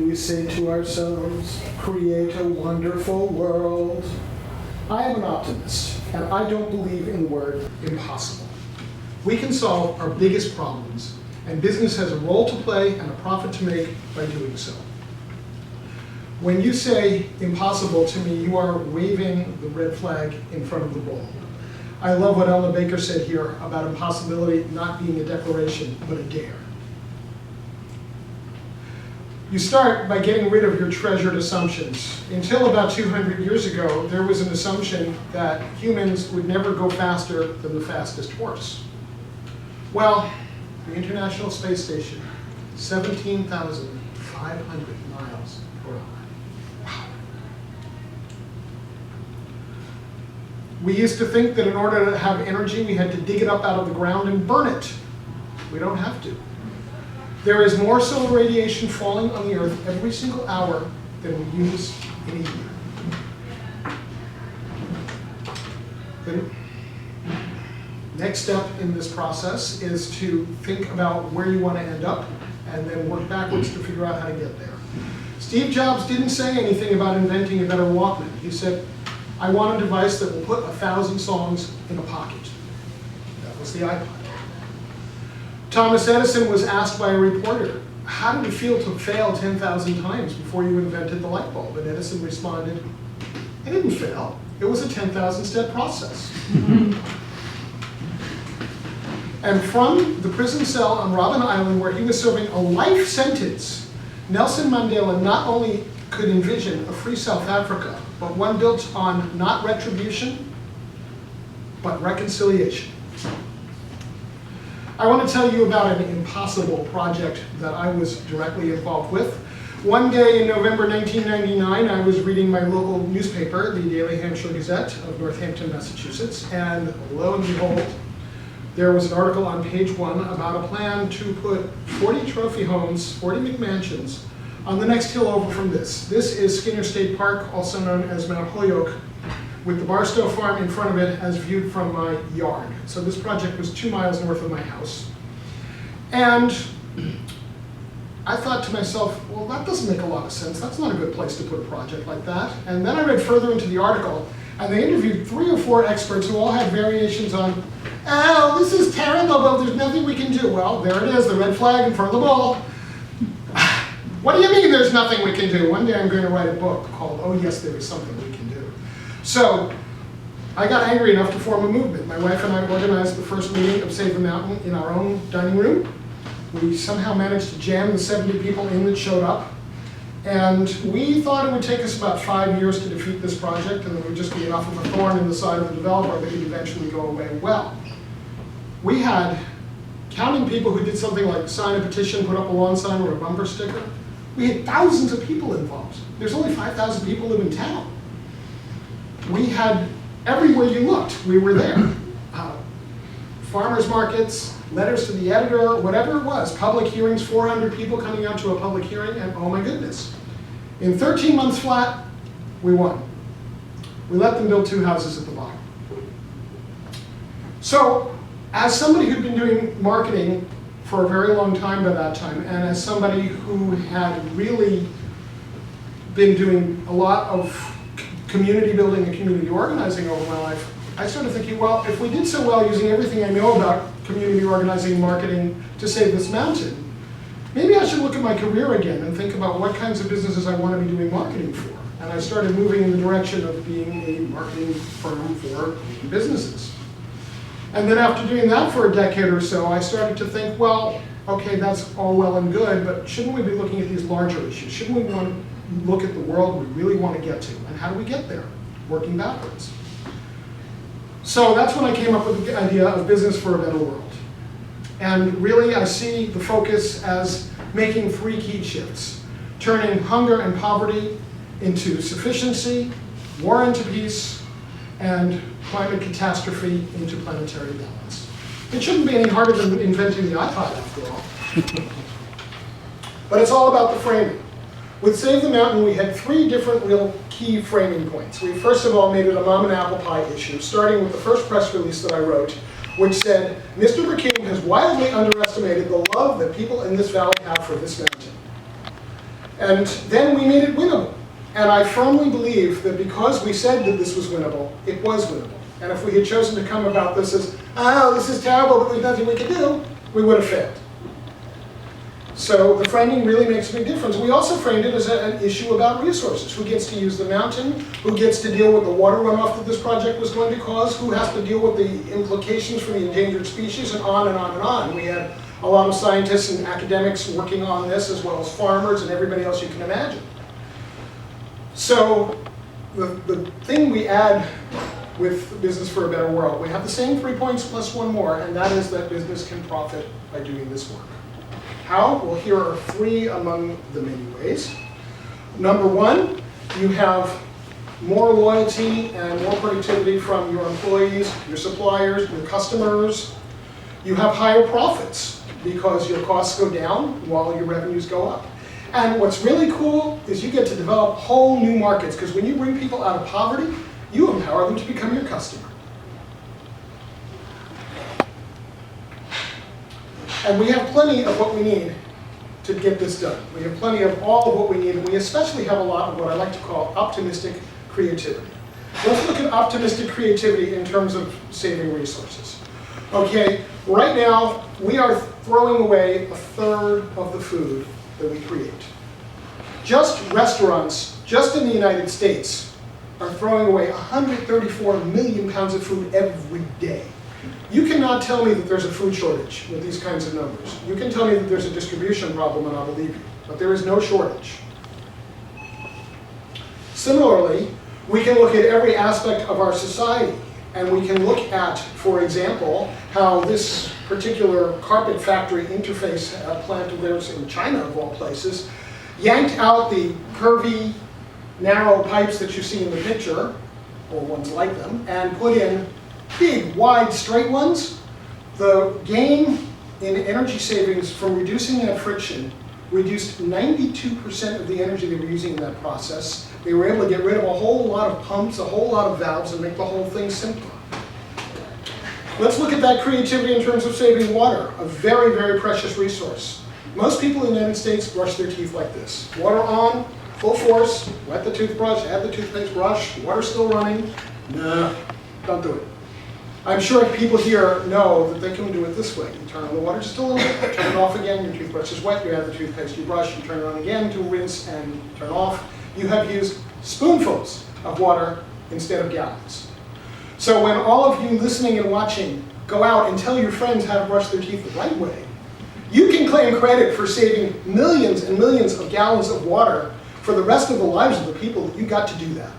do we say to ourselves, create a wonderful world? I am an optimist, and I don't believe in the word impossible. We can solve our biggest problems, and business has a role to play and a profit to make by doing so. When you say impossible to me, you are waving the red flag in front of the bull. I love what Ella Baker said here about impossibility not being a declaration, but a dare. You start by getting rid of your treasured assumptions. Until about 200 years ago, there was an assumption that humans would never go faster than the fastest horse. Well, the International Space Station, 17,500 miles per hour. Wow. We used to think that in order to have energy, we had to dig it up out of the ground and burn it. We don't have to. There is more solar radiation falling on the Earth every single hour than we use in a year. The next step in this process is to think about where you want to end up and then work backwards to figure out how to get there. Steve Jobs didn't say anything about inventing a better Walkman. He said, I want a device that will put 1,000 songs in a pocket. That was the iPod. Thomas Edison was asked by a reporter, how did it feel to fail 10,000 times before you invented the light bulb? And Edison responded, it didn't fail. It was a 10,000 step process. And from the prison cell on Robben Island, where he was serving a life sentence, Nelson Mandela not only could envision a free South Africa, but one built on not retribution, but reconciliation. I want to tell you about an impossible project that I was directly involved with. One day in November 1999, I was reading my local newspaper, the Daily Hampshire Gazette of Northampton, Massachusetts, and lo and behold, there was an article on page 1 about a plan to put 40 trophy homes, 40 McMansions, on the next hill over from this. This is Skinner State Park, also known as Mount Holyoke, with the Barstow Farm in front of it as viewed from my yard. So this project was 2 miles north of my house. And I thought to myself, well, that doesn't make a lot of sense. That's not a good place to put a project like that. And then I read further into the article, and they interviewed 3 or 4 experts who all had variations on, oh, this is terrible, but there's nothing we can do. Well, there it is, the red flag in front of the ball. What do you mean there's nothing we can do? One day I'm going to write a book called, Oh Yes, There Is Something We Can Do. So I got angry enough to form a movement. My wife and I organized the first meeting of Save the Mountain in our own dining room. We somehow managed to jam the 70 people in that showed up. And we thought it would take us about 5 years to defeat this project, and it would just be enough of a thorn in the side of the developer that it would eventually go away. Well, we had, counting people who did something like sign a petition, put up a lawn sign, or a bumper sticker, we had thousands of people involved. There's only 5,000 people live in town. We had, everywhere you looked, we were there. Farmers markets, letters to the editor, whatever it was, public hearings, 400 people coming out to a public hearing, and oh my goodness. In 13 months flat, we won. We let them build 2 houses at the bottom. So, as somebody who'd been doing marketing for a very long time by that time, and as somebody who had really been doing a lot of community building and community organizing over my life, I started thinking, well, if we did so well using everything I know about community organizing and marketing to save this mountain, maybe I should look at my career again and think about what kinds of businesses I want to be doing marketing for. And I started moving in the direction of being a marketing firm for businesses. And then after doing that for a decade or so, I started to think, well, okay, that's all well and good, but shouldn't we be looking at these larger issues? Shouldn't we want to look at the world we really want to get to? And how do we get there? Working backwards. So that's when I came up with the idea of Business for a Better World. And really, I see the focus as making 3 key shifts: turning hunger and poverty into sufficiency, war into peace, and climate catastrophe into planetary balance. It shouldn't be any harder than inventing the iPod, after all. But it's all about the framing. With Save the Mountain, we had 3 different real key framing points. We first of all made it a mom and apple pie issue, starting with the first press release that I wrote, which said, Mr. Burkini has wildly underestimated the love that people in this valley have for this mountain. And then we made it winnable. And I firmly believe that because we said that this was winnable, it was winnable. And if we had chosen to come about this as, oh, this is terrible, but there's nothing we can do, we would have failed. So the framing really makes a big difference. We also framed it as an issue about resources. Who gets to use the mountain? Who gets to deal with the water runoff that this project was going to cause? Who has to deal with the implications for the endangered species? And on and on and on. We had a lot of scientists and academics working on this, as well as farmers and everybody else you can imagine. So the thing we add with Business for a Better World, we have the same 3 points plus one more, and that is that business can profit by doing this work. How? Well, here are 3 among the many ways. Number 1, you have more loyalty and more productivity from your employees, your suppliers, your customers. You have higher profits because your costs go down while your revenues go up. And what's really cool is you get to develop whole new markets, because when you bring people out of poverty, you empower them to become your customer. And we have plenty of what we need to get this done. We have plenty of all of what we need, and we especially have a lot of what I like to call optimistic creativity. Let's look at optimistic creativity in terms of saving resources. Okay, right now we are throwing away 1/3 of the food that we create. Just restaurants, just in the United States, are throwing away 134 million pounds of food every day. You cannot tell me that there's a food shortage with these kinds of numbers. You can tell me that there's a distribution problem, and I'll believe you, but there is no shortage. Similarly, we can look at every aspect of our society, and we can look at, for example, how this particular carpet factory interface plant of theirs in China, of all places, yanked out the curvy, narrow pipes that you see in the picture, or ones like them, and put in big, wide, straight ones. The gain in energy savings from reducing that friction reduced 92% of the energy they were using in that process. They were able to get rid of a whole lot of pumps, a whole lot of valves, and make the whole thing simpler. Let's look at that creativity in terms of saving water, a very, very precious resource. Most people in the United States brush their teeth like this. Water on, full force, wet the toothbrush, add the toothpaste brush, water still running. No, don't do it. I'm sure people here know that they can do it this way. You turn on the water just a little bit, turn it off again, your toothbrush is wet, you add the toothpaste, you brush, you turn it on again to rinse and turn off. You have used spoonfuls of water instead of gallons. So when all of you listening and watching go out and tell your friends how to brush their teeth the right way, you can claim credit for saving millions and millions of gallons of water for the rest of the lives of the people that you got to do that.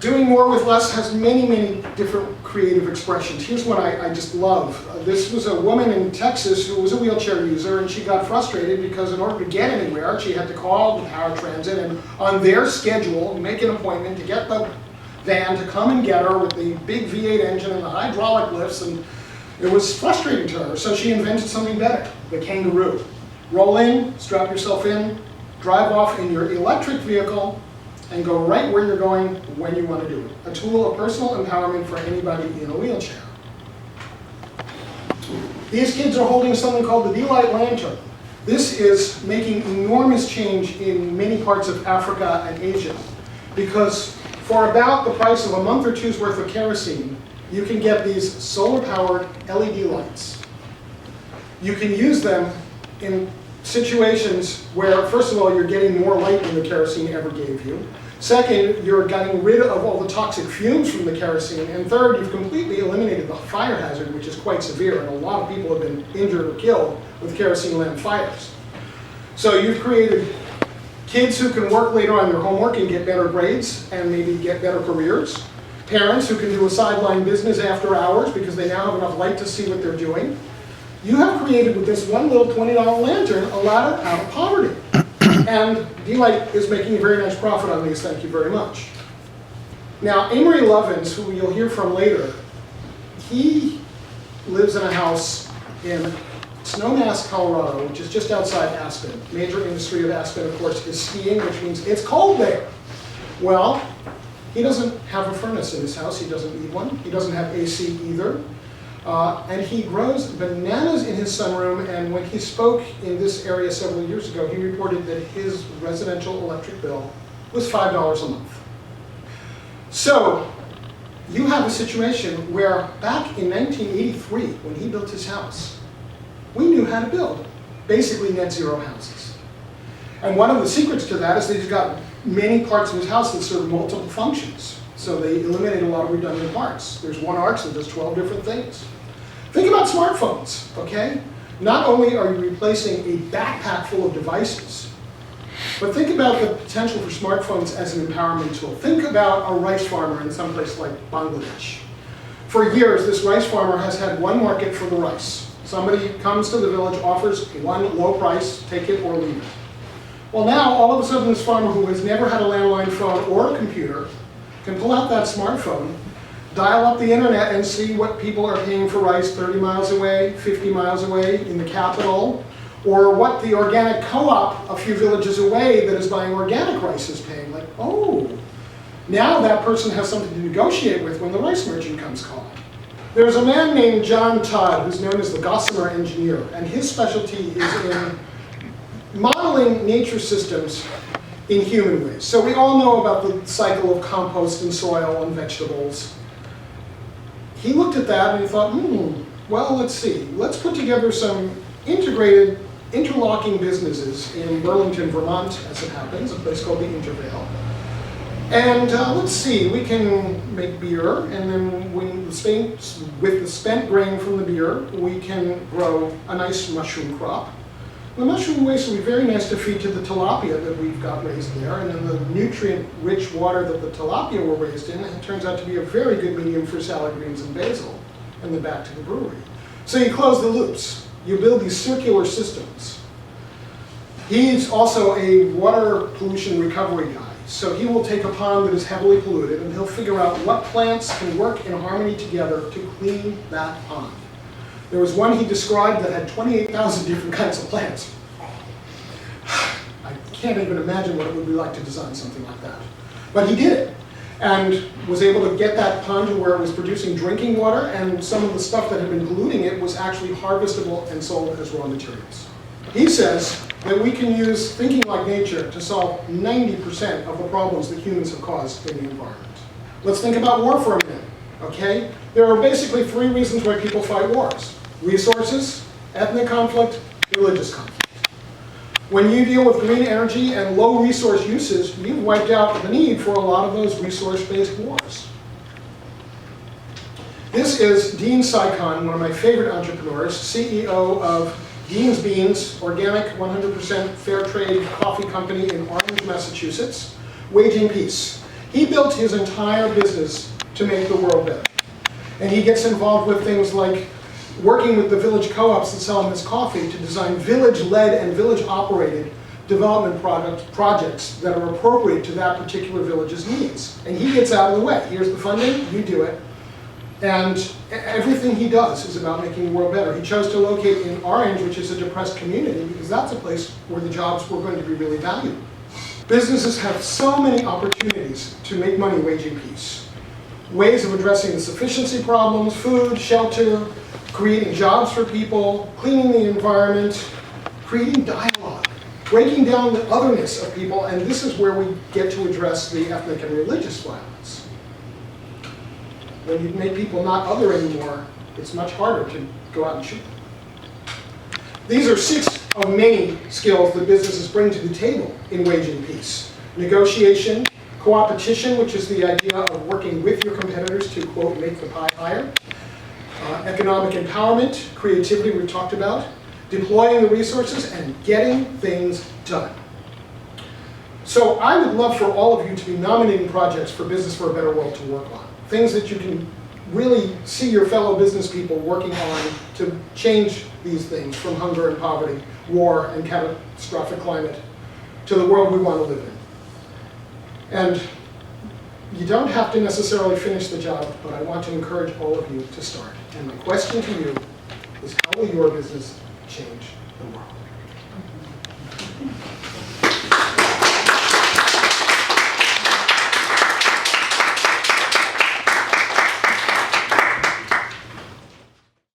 Doing more with less has many, many different creative expressions. Here's one I just love. This was a woman in Texas who was a wheelchair user, and she got frustrated because in order to get anywhere, she had to call the Power Transit and on their schedule make an appointment to get the van to come and get her with the big V8 engine and the hydraulic lifts, and it was frustrating to her. So she invented something better, the kangaroo. Roll in, strap yourself in, drive off in your electric vehicle, and go right where you're going when you want to do it. A tool of personal empowerment for anybody in a wheelchair. These kids are holding something called the D-Light Lantern. This is making enormous change in many parts of Africa and Asia, because for about the price of a month or two's worth of kerosene, you can get these solar-powered LED lights. You can use them in situations where, first of all, you're getting more light than the kerosene ever gave you. Second, you're getting rid of all the toxic fumes from the kerosene. And third, you've completely eliminated the fire hazard, which is quite severe, and a lot of people have been injured or killed with kerosene lamp fires. So you've created kids who can work later on their homework and get better grades and maybe get better careers. Parents who can do a sideline business after hours because they now have enough light to see what they're doing. You have created with this one little $20 lantern a ladder out of poverty. And D-Light is making a very nice profit on these, thank you very much. Now, Amory Lovins, who you'll hear from later, he lives in a house in Snowmass, Colorado, which is just outside Aspen. Major industry of Aspen, of course, is skiing, which means it's cold there. Well, he doesn't have a furnace in his house, he doesn't need one. He doesn't have AC either. And he grows bananas in his sunroom, and when he spoke in this area several years ago, he reported that his residential electric bill was $5 a month. So, you have a situation where back in 1983, when he built his house, we knew how to build basically net zero houses. And one of the secrets to that is that he's got many parts of his house that serve multiple functions. So they eliminate a lot of redundant parts. There's one arch that does 12 different things. Think about smartphones, okay? Not only are you replacing a backpack full of devices, but think about the potential for smartphones as an empowerment tool. Think about a rice farmer in some place like Bangladesh. For years, this rice farmer has had one market for the rice. Somebody comes to the village, offers one low price, take it or leave it. Well, now, all of a sudden, this farmer who has never had a landline phone or a computer can pull out that smartphone, dial up the internet, and see what people are paying for rice 30 miles away, 50 miles away in the capital, or what the organic co-op a few villages away that is buying organic rice is paying. Like, oh, now that person has something to negotiate with when the rice merchant comes calling. There's a man named John Todd who's known as the Gossamer engineer, and his specialty is in modeling nature systems in human ways. So we all know about the cycle of compost and soil and vegetables. He looked at that and he thought, well, let's see. Let's put together some integrated, interlocking businesses in Burlington, Vermont, as it happens, a place called the Intervale. And let's see, we can make beer, and then with the spent grain from the beer, we can grow a nice mushroom crop. The mushroom waste will be very nice to feed to the tilapia that we've got raised there, and then the nutrient-rich water that the tilapia were raised in, it turns out to be a very good medium for salad greens and basil, and then back to the brewery. So you close the loops. You build these circular systems. He's also a water pollution recovery guy. So he will take a pond that is heavily polluted, and he'll figure out what plants can work in harmony together to clean that pond. There was one he described that had 28,000 different kinds of plants. I can't even imagine what it would be like to design something like that. But he did it, and was able to get that pond to where it was producing drinking water, and some of the stuff that had been polluting it was actually harvestable and sold as raw materials. He says that we can use thinking like nature to solve 90% of the problems that humans have caused in the environment. Let's think about war for a minute, okay? There are basically three reasons why people fight wars: resources, ethnic conflict, religious conflict. When you deal with green energy and low resource uses, you've wiped out the need for a lot of those resource-based wars. This is Dean Sycon, one of my favorite entrepreneurs, CEO of Dean's Beans, organic, 100% fair trade coffee company in Orange, Massachusetts, waging peace. He built his entire business to make the world better. And he gets involved with things like working with the village co-ops that sell him his coffee to design village-led and village-operated development projects that are appropriate to that particular village's needs. And he gets out of the way. Here's the funding, you do it. And everything he does is about making the world better. He chose to locate in Orange, which is a depressed community, because that's a place where the jobs were going to be really valuable. Businesses have so many opportunities to make money waging peace. Ways of addressing the sufficiency problems, food, shelter, creating jobs for people, cleaning the environment, creating dialogue, breaking down the otherness of people, and this is where we get to address the ethnic and religious violence. When you make people not other anymore, it's much harder to go out and shoot them. These are 6 of many skills that businesses bring to the table in waging peace. Negotiation, co-opetition, which is the idea of working with your competitors to, quote, make the pie higher. Economic empowerment, creativity we talked about, deploying the resources, and getting things done. So I would love for all of you to be nominating projects for Business for a Better World to work on. Things that you can really see your fellow business people working on to change these things from hunger and poverty, war and catastrophic climate, to the world we want to live in. And you don't have to necessarily finish the job, but I want to encourage all of you to start. And my question to you is, how will your business